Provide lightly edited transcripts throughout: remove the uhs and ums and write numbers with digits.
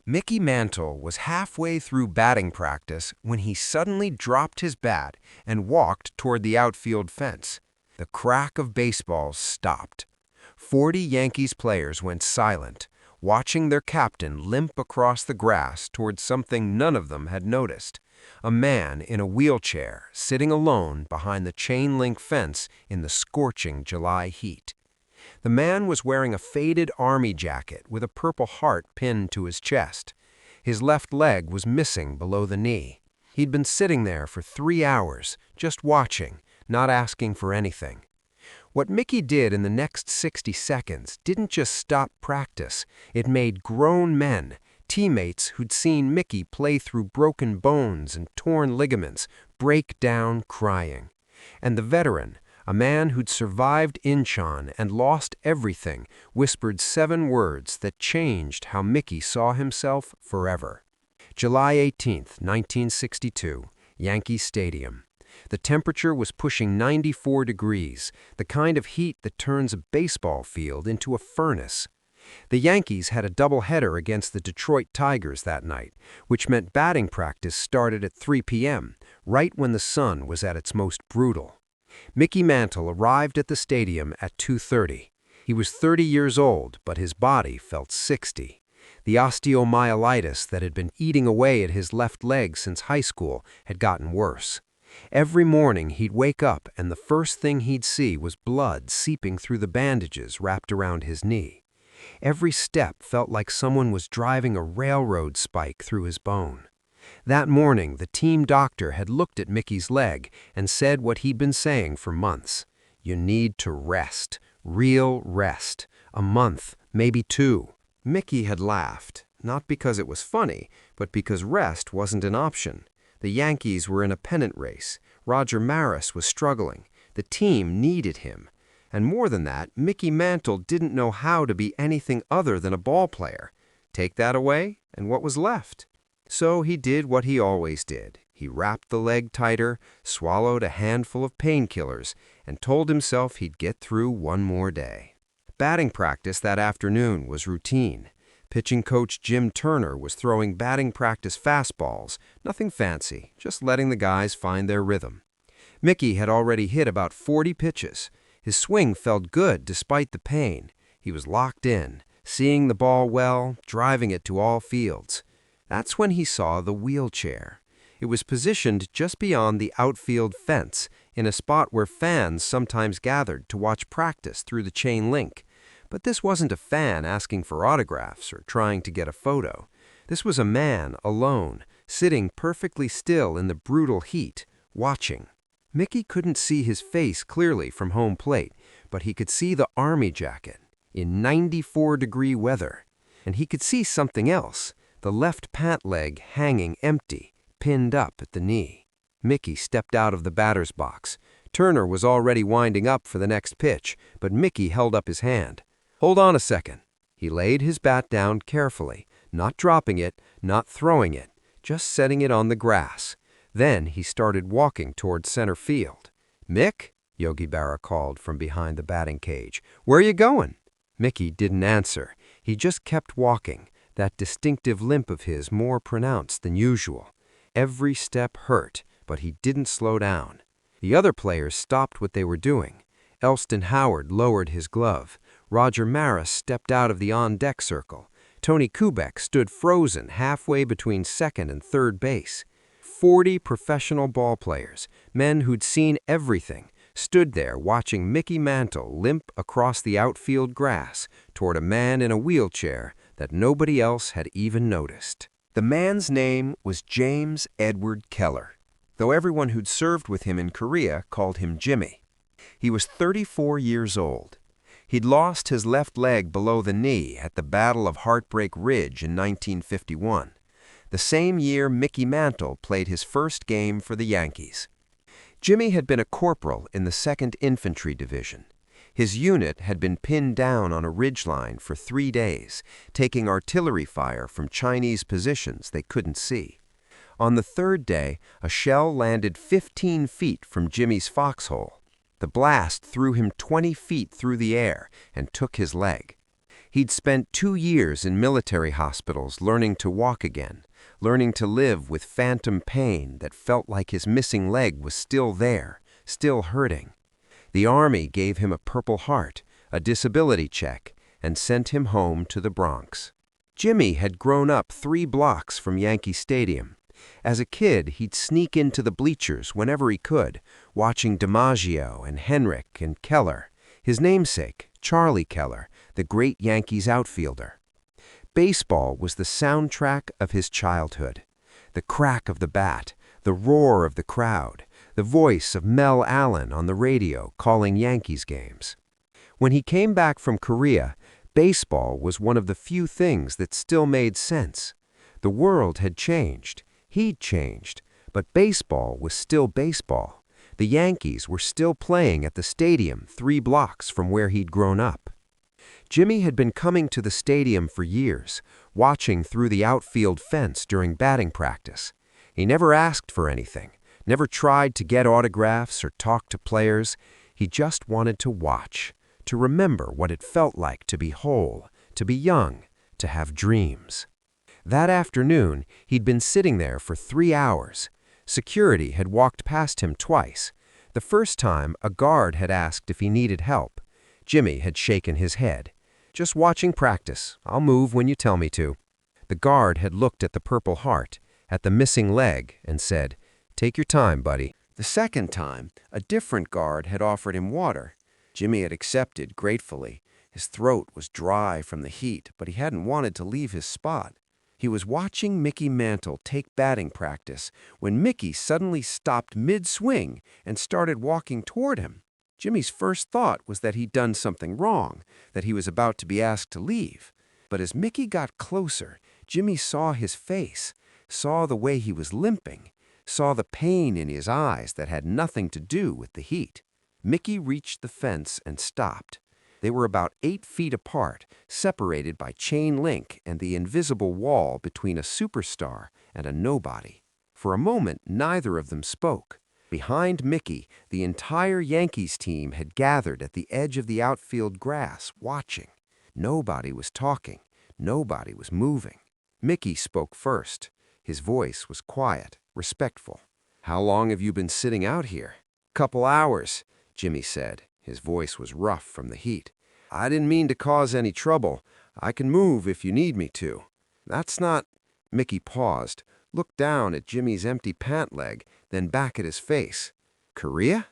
Mickey Mantle was halfway through batting practice when he suddenly dropped his bat and walked toward the outfield fence. The crack of baseballs stopped. 40 Yankees players went silent, watching their captain limp across the grass toward something none of them had noticed: a man in a wheelchair sitting alone behind the chain-link fence in the scorching July heat. The man was wearing a faded army jacket with a purple heart pinned to his chest. His left leg was missing below the knee. He'd been sitting there for 3 hours, just watching, not asking for anything. What Mickey did in the next 60 seconds didn't just stop practice. It made grown men, teammates who'd seen Mickey play through broken bones and torn ligaments, break down crying. And the veteran, a man who'd survived Incheon and lost everything, whispered 7 words that changed how Mickey saw himself forever. July 18, 1962, Yankee Stadium. The temperature was pushing 94 degrees, the kind of heat that turns a baseball field into a furnace. The Yankees had a doubleheader against the Detroit Tigers that night, which meant batting practice started at 3 p.m., right when the sun was at its most brutal. Mickey Mantle arrived at the stadium at 2:30. He was 30 years old, but his body felt 60. The osteomyelitis that had been eating away at his left leg since high school had gotten worse. Every morning he'd wake up and the first thing he'd see was blood seeping through the bandages wrapped around his knee. Every step felt like someone was driving a railroad spike through his bone. That morning, the team doctor had looked at Mickey's leg and said what he'd been saying for months. You need to rest, real rest, a month, maybe 2. Mickey had laughed, not because it was funny, but because rest wasn't an option. The Yankees were in a pennant race. Roger Maris was struggling. The team needed him. And more than that, Mickey Mantle didn't know how to be anything other than a ball player. Take that away, and what was left? So he did what he always did. He wrapped the leg tighter, swallowed a handful of painkillers, and told himself he'd get through one more day. Batting practice that afternoon was routine. Pitching coach Jim Turner was throwing batting practice fastballs, nothing fancy, just letting the guys find their rhythm. Mickey had already hit about 40 pitches. His swing felt good despite the pain. He was locked in, seeing the ball well, driving it to all fields. That's when he saw the wheelchair. It was positioned just beyond the outfield fence, in a spot where fans sometimes gathered to watch practice through the chain link. But this wasn't a fan asking for autographs or trying to get a photo. This was a man alone, sitting perfectly still in the brutal heat, watching. Mickey couldn't see his face clearly from home plate, but he could see the army jacket in 94-degree weather. And he could see something else, the left pant leg hanging empty, pinned up at the knee. Mickey stepped out of the batter's box. Turner was already winding up for the next pitch, but Mickey held up his hand. "Hold on a second." He laid his bat down carefully, not dropping it, not throwing it, just setting it on the grass. Then he started walking toward center field. "Mick?" Yogi Berra called from behind the batting cage. "Where are you going?" Mickey didn't answer. He just kept walking, that distinctive limp of his more pronounced than usual. Every step hurt, but he didn't slow down. The other players stopped what they were doing. Elston Howard lowered his glove. Roger Maris stepped out of the on-deck circle. Tony Kubek stood frozen halfway between second and third base. 40 professional ball players, men who'd seen everything, stood there watching Mickey Mantle limp across the outfield grass toward a man in a wheelchair that nobody else had even noticed. The man's name was James Edward Keller, though everyone who'd served with him in Korea called him Jimmy. He was 34 years old. He'd lost his left leg below the knee at the Battle of Heartbreak Ridge in 1951, the same year Mickey Mantle played his first game for the Yankees. Jimmy had been a corporal in the 2nd Infantry Division. His unit had been pinned down on a ridgeline for 3 days, taking artillery fire from Chinese positions they couldn't see. On the 3rd day, a shell landed 15 feet from Jimmy's foxhole. The blast threw him 20 feet through the air and took his leg. He'd spent 2 years in military hospitals learning to walk again, learning to live with phantom pain that felt like his missing leg was still there, still hurting. The Army gave him a Purple Heart, a disability check, and sent him home to the Bronx. Jimmy had grown up 3 blocks from Yankee Stadium. As a kid, he'd sneak into the bleachers whenever he could, watching DiMaggio and Henrik and Keller, his namesake, Charlie Keller, the great Yankees outfielder. Baseball was the soundtrack of his childhood. The crack of the bat, the roar of the crowd, the voice of Mel Allen on the radio calling Yankees games. When he came back from Korea, baseball was one of the few things that still made sense. The world had changed. He'd changed. But baseball was still baseball. The Yankees were still playing at the stadium 3 blocks from where he'd grown up. Jimmy had been coming to the stadium for years, watching through the outfield fence during batting practice. He never asked for anything, never tried to get autographs or talk to players. He just wanted to watch, to remember what it felt like to be whole, to be young, to have dreams. That afternoon, he'd been sitting there for 3 hours. Security had walked past him twice. The first time, a guard had asked if he needed help. Jimmy had shaken his head. "Just watching practice. I'll move when you tell me to." The guard had looked at the Purple Heart, at the missing leg, and said, "Take your time, buddy." The second time, a different guard had offered him water. Jimmy had accepted gratefully. His throat was dry from the heat, but he hadn't wanted to leave his spot. He was watching Mickey Mantle take batting practice when Mickey suddenly stopped mid-swing and started walking toward him. Jimmy's first thought was that he'd done something wrong, that he was about to be asked to leave. But as Mickey got closer, Jimmy saw his face, saw the way he was limping, saw the pain in his eyes that had nothing to do with the heat. Mickey reached the fence and stopped. They were about 8 feet apart, separated by chain link and the invisible wall between a superstar and a nobody. For a moment, neither of them spoke. Behind Mickey, the entire Yankees team had gathered at the edge of the outfield grass, watching. Nobody was talking. Nobody was moving. Mickey spoke first. His voice was quiet, respectful. "How long have you been sitting out here?" "Couple hours," Jimmy said. His voice was rough from the heat. "I didn't mean to cause any trouble. I can move if you need me to." "That's not—" Mickey paused, looked down at Jimmy's empty pant leg, then back at his face. "Korea?"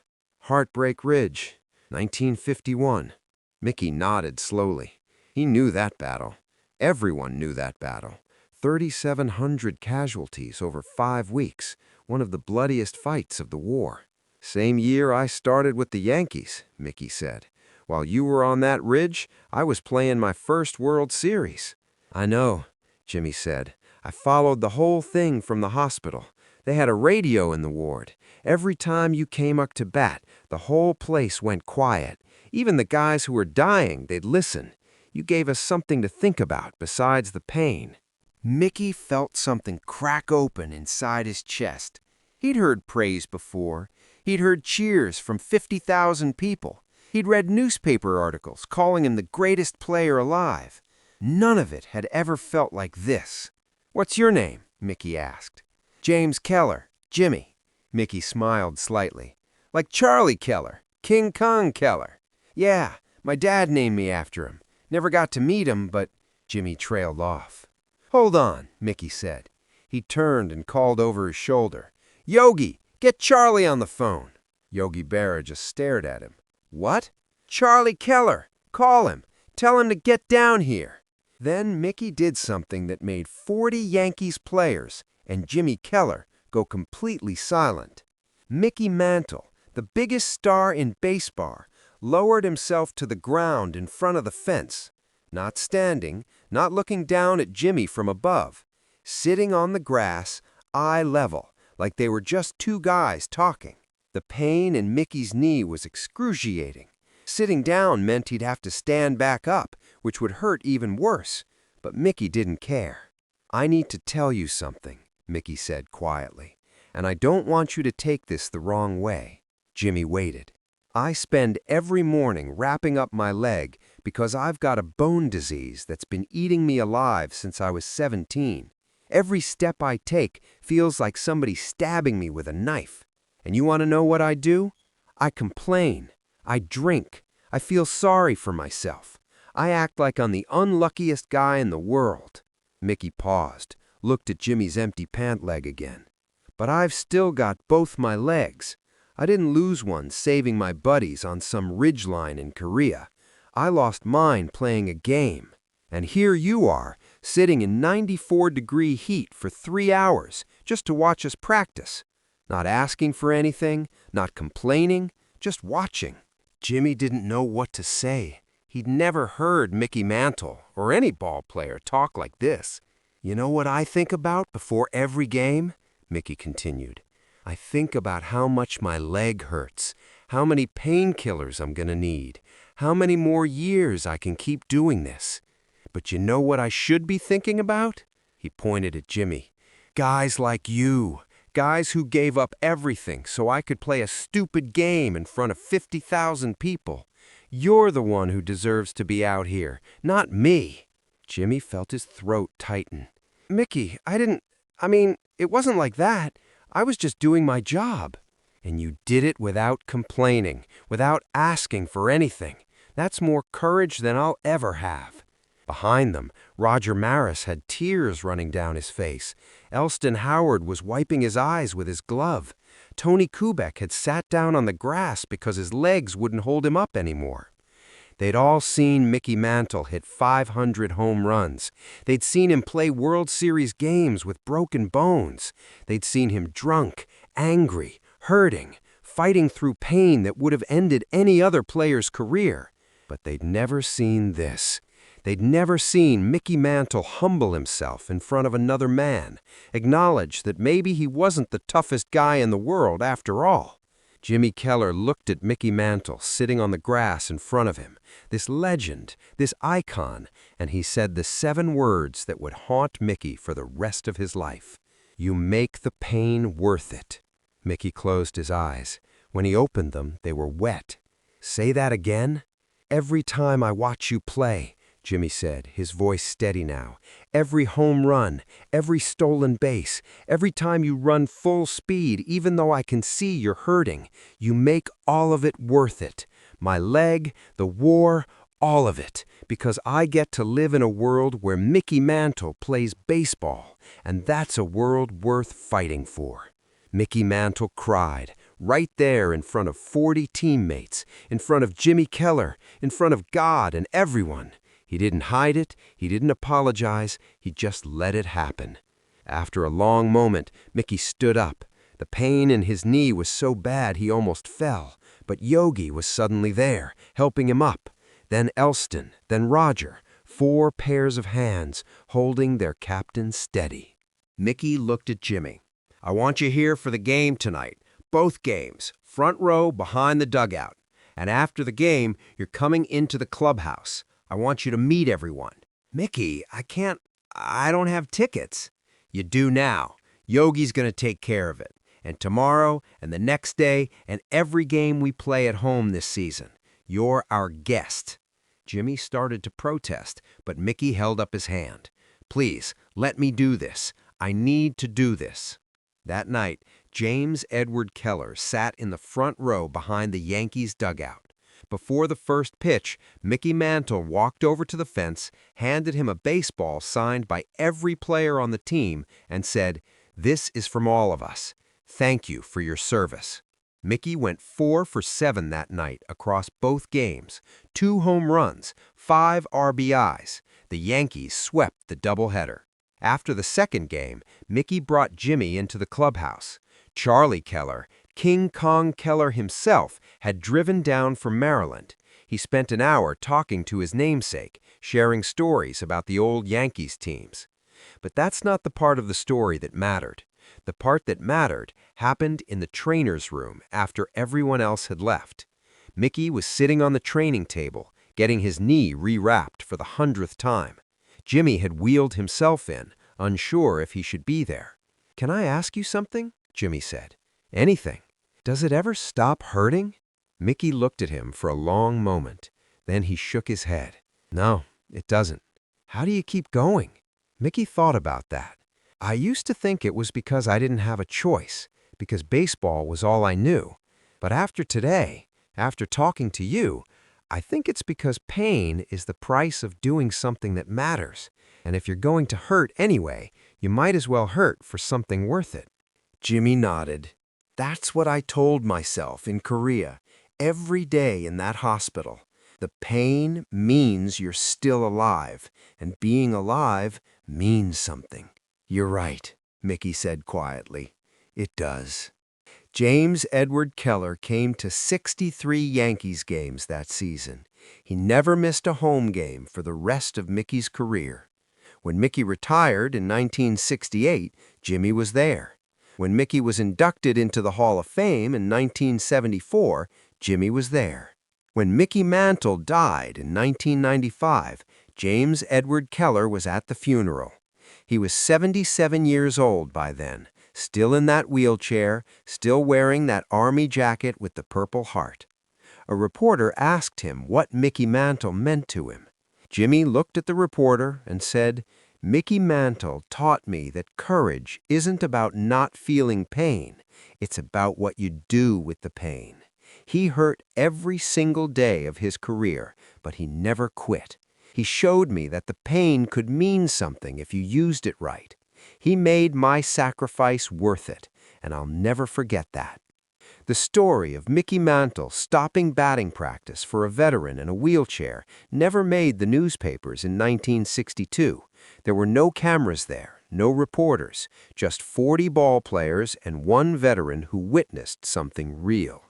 "Heartbreak Ridge, 1951. Mickey nodded slowly. He knew that battle. Everyone knew that battle. 3,700 casualties over 5 weeks, one of the bloodiest fights of the war. "Same year I started with the Yankees," Mickey said. "While you were on that ridge, I was playing my first World Series." "I know," Jimmy said. "I followed the whole thing from the hospital. They had a radio in the ward. Every time you came up to bat, the whole place went quiet. Even the guys who were dying, they'd listen. You gave us something to think about besides the pain." Mickey felt something crack open inside his chest. He'd heard praise before. He'd heard cheers from 50,000 people. He'd read newspaper articles calling him the greatest player alive. None of it had ever felt like this. "What's your name?" Mickey asked. "James Keller, Jimmy." Mickey smiled slightly. "Like Charlie Keller, King Kong Keller." "Yeah, my dad named me after him. Never got to meet him, but—" Jimmy trailed off. "Hold on," Mickey said. He turned and called over his shoulder. "Yogi, get Charlie on the phone." Yogi Berra just stared at him. "What?" "Charlie Keller. Call him. Tell him to get down here." Then Mickey did something that made 40 Yankees players and Jimmy Keller go completely silent. Mickey Mantle, the biggest star in baseball, lowered himself to the ground in front of the fence. Not standing, not looking down at Jimmy from above. Sitting on the grass, eye level, like they were just 2 guys talking. The pain in Mickey's knee was excruciating. Sitting down meant he'd have to stand back up, which would hurt even worse. But Mickey didn't care. "I need to tell you something," Mickey said quietly. "And I don't want you to take this the wrong way." Jimmy waited. "I spend every morning wrapping up my leg because I've got a bone disease that's been eating me alive since I was 17. Every step I take feels like somebody stabbing me with a knife. And you want to know what I do? I complain. I drink. I feel sorry for myself. I act like I'm the unluckiest guy in the world." Mickey paused, looked at Jimmy's empty pant leg again. "But I've still got both my legs. I didn't lose one saving my buddies on some ridgeline in Korea. I lost mine playing a game. And here you are, sitting in 94-degree heat for 3 hours just to watch us practice. Not asking for anything, not complaining, just watching." Jimmy didn't know what to say. He'd never heard Mickey Mantle or any ball player talk like this. "You know what I think about before every game?" Mickey continued. "I think about how much my leg hurts, how many painkillers I'm gonna need, how many more years I can keep doing this. But you know what I should be thinking about?" He pointed at Jimmy. "Guys like you. Guys who gave up everything so I could play a stupid game in front of 50,000 people. You're the one who deserves to be out here, not me." Jimmy felt his throat tighten. "Mickey, it wasn't like that. I was just doing my job." "And you did it without complaining, without asking for anything. That's more courage than I'll ever have." Behind them, Roger Maris had tears running down his face. Elston Howard was wiping his eyes with his glove. Tony Kubek had sat down on the grass because his legs wouldn't hold him up anymore. They'd all seen Mickey Mantle hit 500 home runs. They'd seen him play World Series games with broken bones. They'd seen him drunk, angry, hurting, fighting through pain that would have ended any other player's career. But they'd never seen this. They'd never seen Mickey Mantle humble himself in front of another man, acknowledge that maybe he wasn't the toughest guy in the world after all. Jimmy Keller looked at Mickey Mantle sitting on the grass in front of him, this legend, this icon, and he said the 7 words that would haunt Mickey for the rest of his life. "You make the pain worth it." Mickey closed his eyes. When he opened them, they were wet. "Say that again." "Every time I watch you play," Jimmy said, his voice steady now. "Every home run, every stolen base, every time you run full speed, even though I can see you're hurting, you make all of it worth it. My leg, the war, all of it, because I get to live in a world where Mickey Mantle plays baseball, and that's a world worth fighting for." Mickey Mantle cried, right there in front of 40 teammates, in front of Jimmy Keller, in front of God and everyone. He didn't hide it, he didn't apologize, he just let it happen. After a long moment, Mickey stood up. The pain in his knee was so bad he almost fell, but Yogi was suddenly there, helping him up. Then Elston, then Roger, 4 pairs of hands, holding their captain steady. Mickey looked at Jimmy. "I want you here for the game tonight. Both games, front row behind the dugout. And after the game, you're coming into the clubhouse. I want you to meet everyone." "Mickey, I don't have tickets." "You do now. Yogi's going to take care of it. And tomorrow, and the next day, and every game we play at home this season. You're our guest." Jimmy started to protest, but Mickey held up his hand. "Please, let me do this. I need to do this." That night, James Edward Keller sat in the front row behind the Yankees dugout. Before the first pitch, Mickey Mantle walked over to the fence, handed him a baseball signed by every player on the team, and said, "This is from all of us. Thank you for your service." Mickey went 4 for 7 that night across both games, 2 home runs, 5 RBIs. The Yankees swept the doubleheader. After the second game, Mickey brought Jimmy into the clubhouse. Charlie Keller, King Kong Keller himself, had driven down from Maryland. He spent an hour talking to his namesake, sharing stories about the old Yankees teams. But that's not the part of the story that mattered. The part that mattered happened in the trainer's room after everyone else had left. Mickey was sitting on the training table, getting his knee rewrapped for the 100th time. Jimmy had wheeled himself in, unsure if he should be there. "Can I ask you something?" Jimmy said. "Anything. Does it ever stop hurting?" Mickey looked at him for a long moment. Then he shook his head. No, it doesn't. How do you keep going? Mickey thought about that. I used to think it was because I didn't have a choice, because baseball was all I knew. But after today, after talking to you, I think it's because pain is the price of doing something that matters. And if you're going to hurt anyway, you might as well hurt for something worth it. Jimmy nodded. That's what I told myself in Korea, every day in that hospital. The pain means you're still alive, and being alive means something. You're right, Mickey said quietly. It does. James Edward Keller came to 63 Yankees games that season. He never missed a home game for the rest of Mickey's career. When Mickey retired in 1968, Jimmy was there. When Mickey was inducted into the Hall of Fame in 1974, Jimmy was there. When Mickey Mantle died in 1995, James Edward Keller was at the funeral. He was 77 years old by then, still in that wheelchair, still wearing that army jacket with the Purple Heart. A reporter asked him what Mickey Mantle meant to him. Jimmy looked at the reporter and said, "Mickey Mantle taught me that courage isn't about not feeling pain. It's about what you do with the pain. He hurt every single day of his career, but he never quit. He showed me that the pain could mean something if you used it right. He made my sacrifice worth it, and I'll never forget that." The story of Mickey Mantle stopping batting practice for a veteran in a wheelchair never made the newspapers in 1962. There were no cameras there, no reporters, just 40 ball players and one veteran who witnessed something real.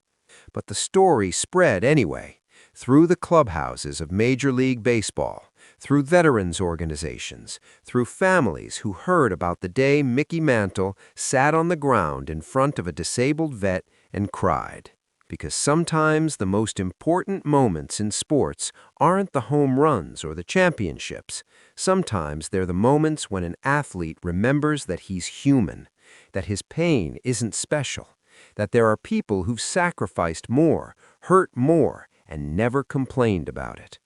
But the story spread anyway, through the clubhouses of Major League Baseball, through veterans organizations, through families who heard about the day Mickey Mantle sat on the ground in front of a disabled vet and cried. Because sometimes the most important moments in sports aren't the home runs or the championships. Sometimes they're the moments when an athlete remembers that he's human, that his pain isn't special, that there are people who've sacrificed more, hurt more, and never complained about it.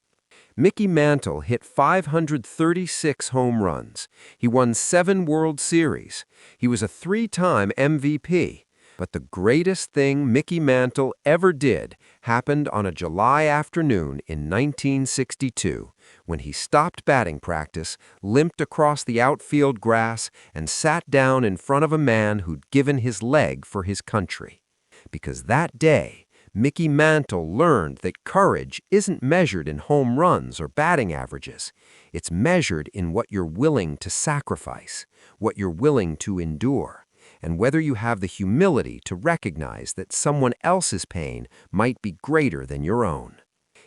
Mickey Mantle hit 536 home runs. He won 7 World Series. He was a 3-time MVP. But the greatest thing Mickey Mantle ever did happened on a July afternoon in 1962, when he stopped batting practice, limped across the outfield grass, and sat down in front of a man who'd given his leg for his country. Because that day, Mickey Mantle learned that courage isn't measured in home runs or batting averages. It's measured in what you're willing to sacrifice, what you're willing to endure, and whether you have the humility to recognize that someone else's pain might be greater than your own.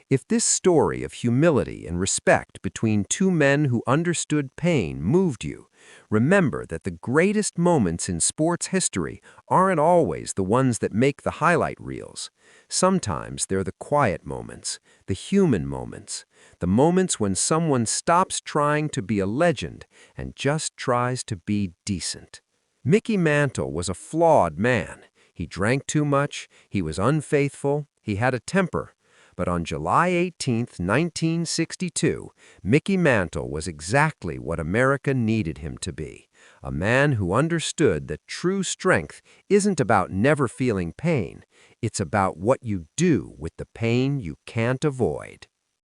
If this story of humility and respect between two men who understood pain moved you, remember that the greatest moments in sports history aren't always the ones that make the highlight reels. Sometimes they're the quiet moments, the human moments, the moments when someone stops trying to be a legend and just tries to be decent. Mickey Mantle was a flawed man. He drank too much, he was unfaithful, he had a temper. But on July 18, 1962, Mickey Mantle was exactly what America needed him to be, a man who understood that true strength isn't about never feeling pain, it's about what you do with the pain you can't avoid.